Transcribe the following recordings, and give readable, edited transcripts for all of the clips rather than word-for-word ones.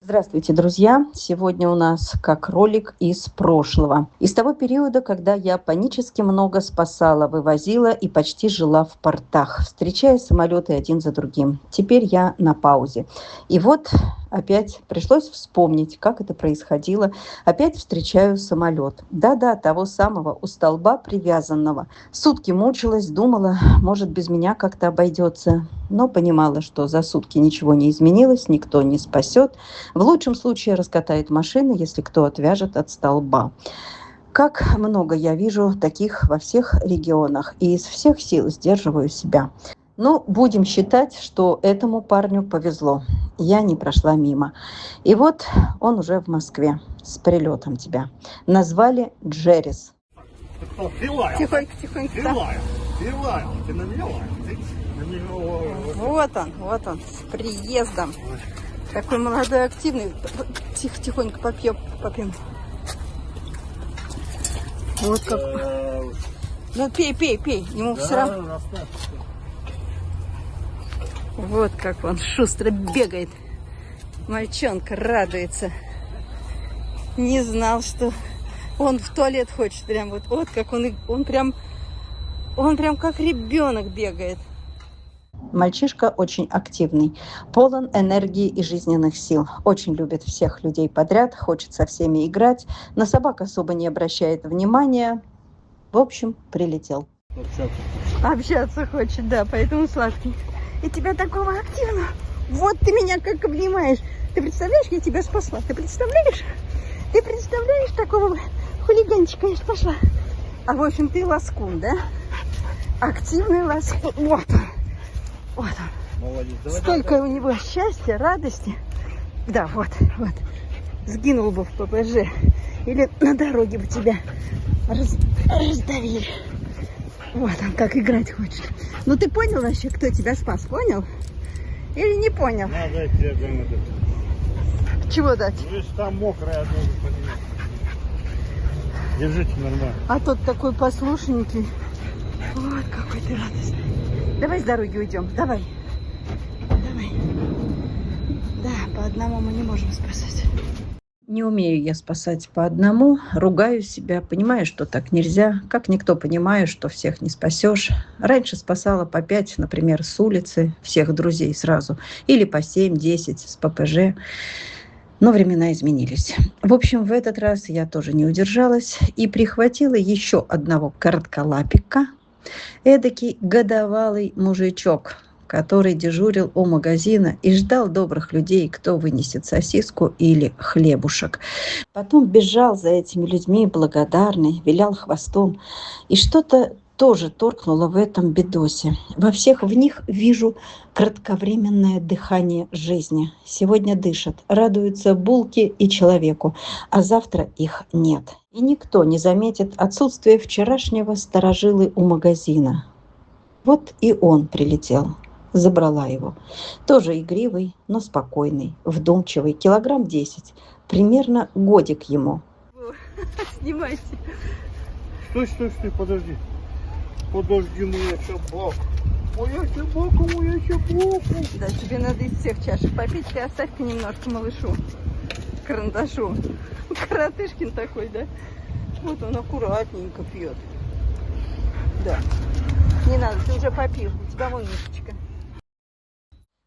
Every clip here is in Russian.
Здравствуйте, друзья! Сегодня у нас как ролик из прошлого. Из того периода, когда я панически много спасала, вывозила и почти жила в портах, встречая самолеты один за другим. Теперь я на паузе. И вот опять пришлось вспомнить, как это происходило. Опять встречаю самолет. Да-да, того самого, у столба привязанного. Сутки мучилась, думала, может, без меня как-то обойдется. Но понимала, что за сутки ничего не изменилось, никто не спасет. В лучшем случае раскатает машины, если кто отвяжет от столба. Как много я вижу таких во всех регионах, и из всех сил сдерживаю себя. Но будем считать, что этому парню повезло. Я не прошла мимо. И вот он уже в Москве с прилетом тебя. Назвали Джеррис. Тихонько, тихонько. Пилаю. Ты на меня лаешь? Вот он, с приездом. Такой молодой, активный. Тихо, тихонько попьем. Вот как. Ну, пей. Ему все равно. Вот как он шустро бегает. Мальчонка радуется. Не знал, что он в туалет хочет. Прям вот как он прям как ребенок бегает. Мальчишка очень активный, полон энергии и жизненных сил. Очень любит всех людей подряд, хочет со всеми играть. На собак особо не обращает внимания. В общем, прилетел. Общаться хочет, да, поэтому сладкий. И тебя такого активного. Вот ты меня как обнимаешь. Ты представляешь, я тебя спасла. Ты представляешь? Такого хулиганчика я спасла. А в общем, ты ласкун, да? Активный ласкун. Вот он. Молодец. Столько у него счастья, радости. Да, вот. Сгинул бы в ППЖ. Или на дороге бы тебя раздавили. Вот он как играть хочет. Ну ты понял вообще, кто тебя спас? Понял? Или не понял? Надо тебе дать. Чего дать? Видишь, там мокрая, должен поменять. Держите нормально. А тот такой послушненький. Вот какой ты радостный. Давай с дороги уйдем. Давай. Да, по одному мы не можем спасать. Не умею я спасать по одному, ругаю себя, понимаю, что так нельзя, как никто понимаю, что всех не спасешь. Раньше спасала по 5, например, с улицы, всех друзей сразу, или по 7-10 с ППЖ, но времена изменились. В общем, в этот раз я тоже не удержалась и прихватила еще одного коротколапика, эдакий годовалый мужичок, который дежурил у магазина и ждал добрых людей, кто вынесет сосиску или хлебушек. Потом бежал за этими людьми благодарный, вилял хвостом. И что-то тоже торкнуло в этом бедосе. Во всех в них вижу кратковременное дыхание жизни. Сегодня дышат, радуются булке и человеку, а завтра их нет. И никто не заметит отсутствие вчерашнего старожилы у магазина. Вот и он прилетел. Забрала его. Тоже игривый, но спокойный, вдумчивый, 10 килограмм. Примерно годик ему. Снимайте. Стой, подожди. Подожди, моя собака. Моя собака. Да, тебе надо из всех чашек попить. Ты оставь-ка немножко малышу. Карандашу. Коротышкин такой, да? Вот он аккуратненько пьет. Да. Не надо, ты уже попил. У тебя вон мишечка.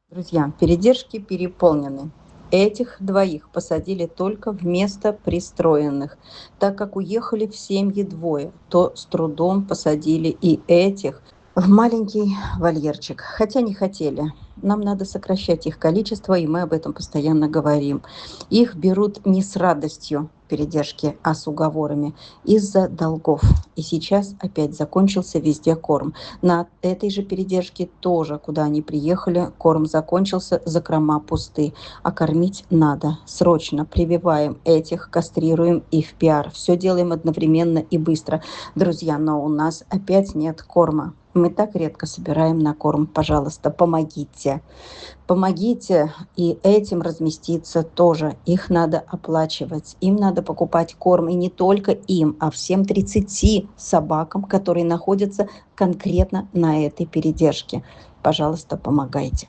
Друзья, передержки переполнены. Этих двоих посадили только вместо пристроенных. Так как уехали в семьи двое, то с трудом посадили и этих в маленький вольерчик. Хотя не хотели. Нам надо сокращать их количество, и мы об этом постоянно говорим. Их берут не с радостью передержки, а с уговорами из-за долгов. И сейчас опять закончился везде корм. На этой же передержке тоже, куда они приехали, корм закончился, закрома пусты. А кормить надо. Срочно прививаем этих, кастрируем и в пиар. Все делаем одновременно и быстро. Друзья, но у нас опять нет корма. Мы так редко собираем на корм. Пожалуйста, помогите. Помогите и этим разместиться тоже. Их надо оплачивать. Им надо покупать корм. И не только им, а всем 30 собакам, которые находятся конкретно на этой передержке. Пожалуйста, помогайте.